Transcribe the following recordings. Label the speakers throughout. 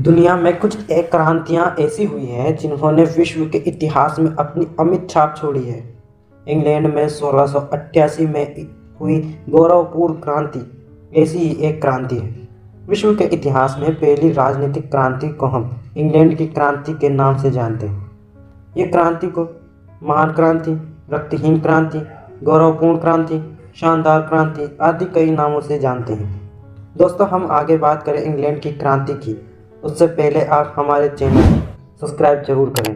Speaker 1: दुनिया में कुछ एक क्रांतियाँ ऐसी हुई हैं जिन्होंने विश्व के इतिहास में अपनी अमिट छाप छोड़ी है। इंग्लैंड में 1688 में हुई गौरवपूर्ण क्रांति ऐसी ही एक क्रांति है। विश्व के इतिहास में पहली राजनीतिक क्रांति को हम इंग्लैंड की क्रांति के नाम से जानते हैं। ये क्रांति को महान क्रांति, रक्तहीन क्रांति, गौरवपूर्ण क्रांति, शानदार क्रांति आदि कई नामों से जानते हैं। दोस्तों, हम आगे बात करें इंग्लैंड की क्रांति की, उससे पहले आप हमारे चैनल सब्सक्राइब जरूर करें,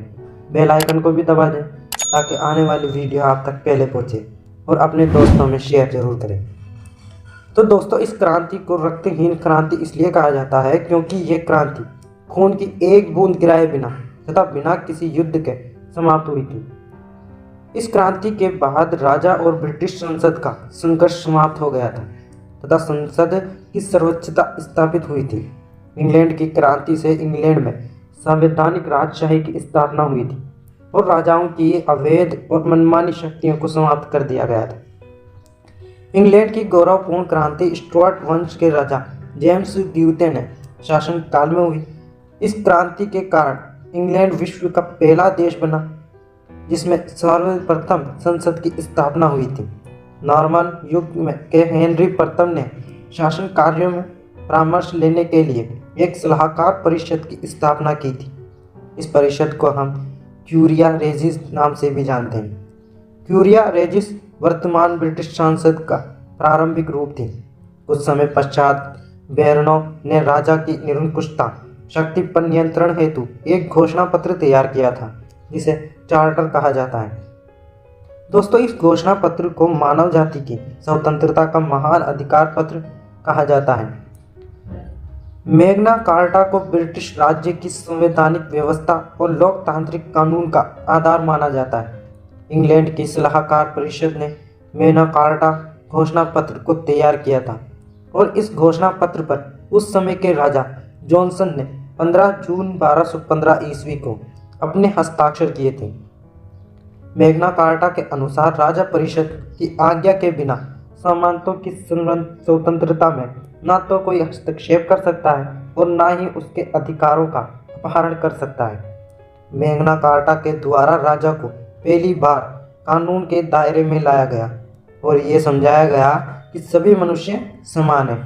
Speaker 1: बेल आइकन को भी दबा दें ताकि आने वाली वीडियो आप तक पहले पहुंचे और अपने दोस्तों में शेयर जरूर करें। तो दोस्तों, इस क्रांति को रक्तहीन क्रांति इसलिए कहा जाता है क्योंकि ये क्रांति खून की एक बूंद गिराए बिना तथा बिना किसी युद्ध के समाप्त हुई थी। इस क्रांति के बाद राजा और ब्रिटिश संसद का संघर्ष समाप्त हो गया था तथा संसद की सर्वोच्चता स्थापित हुई थी। इंग्लैंड की क्रांति से इंग्लैंड में संवैधानिक राजशाही की स्थापना हुई थी और राजाओं की अवैध और मनमानी शक्तियों को समाप्त कर दिया गया था। इंग्लैंड की गौरवपूर्ण क्रांति स्टुअर्ट वंश के राजा जेम्स द्वितीय ने शासन काल में हुई। इस क्रांति के कारण इंग्लैंड विश्व का पहला देश बना जिसमें सर्वप्रथम संसद की स्थापना हुई थी। नॉर्मन युग में के हेनरी प्रथम ने शासन कार्यों में परामर्श लेने के लिए एक सलाहकार परिषद की स्थापना की थी। इस परिषद को हम क्यूरिया रेजिस नाम से भी जानते हैं। क्यूरिया रेजिस वर्तमान ब्रिटिश संसद का प्रारंभिक रूप थी। कुछ समय पश्चात बैरनों ने राजा की निरंकुशता शक्ति पर नियंत्रण हेतु एक घोषणा पत्र तैयार किया था जिसे चार्टर कहा जाता है। दोस्तों, इस घोषणा पत्र को मानव जाति की स्वतंत्रता का महान अधिकार पत्र कहा जाता है। मैग्ना कार्टा को ब्रिटिश राज्य की संवैधानिक व्यवस्था और लोकतांत्रिक कानून का आधार माना जाता है। इंग्लैंड की सलाहकार परिषद ने मैग्ना कार्टा घोषणा पत्र को तैयार किया था और इस घोषणा पत्र पर उस समय के राजा जॉनसन ने 15 जून 1215 ईस्वी को अपने हस्ताक्षर किए थे। मैग्ना कार्टा के अनुसार राजा परिषद की आज्ञा के बिना सामंतों की स्वतंत्रता में न तो कोई हस्तक्षेप कर सकता है और न ही उसके अधिकारों का अपहरण कर सकता है। मैग्ना कार्टा के द्वारा राजा को पहली बार कानून के दायरे में लाया गया और ये समझाया गया कि सभी मनुष्य समान हैं।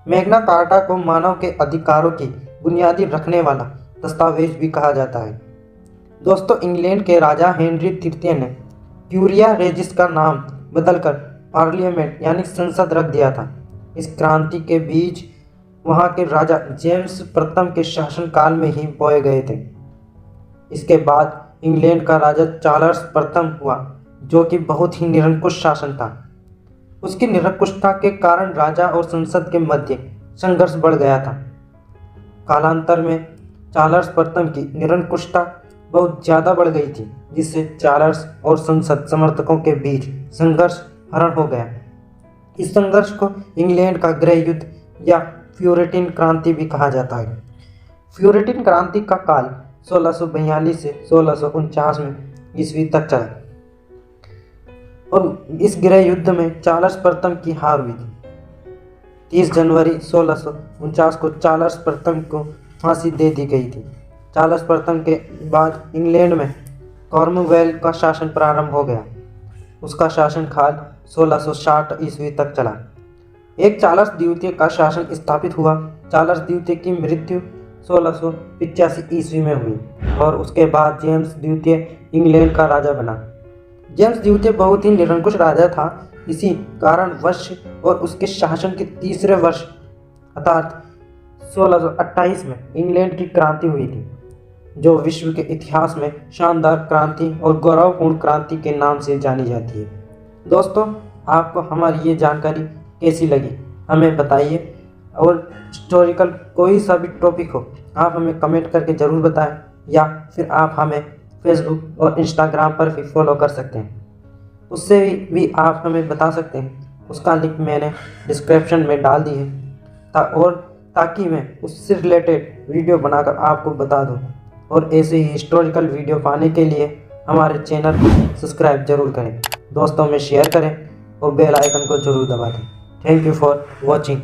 Speaker 1: मैग्ना कार्टा को मानव के अधिकारों की बुनियादी रखने वाला दस्तावेज भी कहा जाता है। दोस्तों, इंग्लैंड के राजा हेनरी तृतीय ने क्यूरिया रेजिस का नाम बदलकर पार्लियामेंट यानी संसद रख दिया था। इस क्रांति के बीज वहां के राजा जेम्स प्रथम के शासनकाल में ही बोए गए थे। इसके बाद इंग्लैंड का राजा चार्ल्स प्रथम हुआ जो कि बहुत ही निरंकुश शासन था। उसकी निरंकुशता के कारण राजा और संसद के मध्य संघर्ष बढ़ गया था। कालांतर में चार्ल्स प्रथम की निरंकुशता बहुत ज़्यादा बढ़ गई थी जिससे चार्ल्स और संसद समर्थकों के बीच संघर्ष हरण हो गया। इस संघर्ष को इंग्लैंड का गृह युद्ध या प्यूरिटन क्रांति भी कहा जाता है। प्यूरिटन क्रांति का काल 1642 से 1649 में ईस्वी तक चला और इस गृह युद्ध में चार्ल्स प्रथम की हार हुई थी। 30 जनवरी 1649 को चार्ल्स प्रथम को फांसी दे दी गई थी। चार्ल्स प्रथम के बाद इंग्लैंड में कॉमनवेल्थ का शासन प्रारंभ हो गया। उसका शासनकाल 1660 ईस्वी तक चला। एक चार्ल्स द्वितीय का शासन स्थापित हुआ। चार्ल्स द्वितीय की मृत्यु 1685 ईस्वी में हुई और उसके बाद जेम्स द्वितीय इंग्लैंड का राजा बना। जेम्स द्वितीय बहुत ही निरंकुश राजा था। इसी कारण वर्ष और उसके शासन के तीसरे वर्ष अर्थात 1628 में इंग्लैंड की क्रांति हुई थी जो विश्व के इतिहास में शानदार क्रांति और गौरवपूर्ण क्रांति के नाम से जानी जाती है। दोस्तों, आपको हमारी ये जानकारी कैसी लगी हमें बताइए और हिस्टोरिकल कोई सा भी टॉपिक हो आप हमें कमेंट करके ज़रूर बताएं या फिर आप हमें फेसबुक और इंस्टाग्राम पर भी फॉलो कर सकते हैं। उससे भी आप हमें बता सकते हैं। उसका लिंक मैंने डिस्क्रिप्शन में डाल दी है ताकि मैं उससे रिलेटेड वीडियो बनाकर आपको बता दूं। और ऐसे ही हिस्टोरिकल वीडियो पाने के लिए हमारे चैनल को सब्सक्राइब जरूर करें, दोस्तों में शेयर करें और बेल आइकन को जरूर दबा दें। Thank you for watching.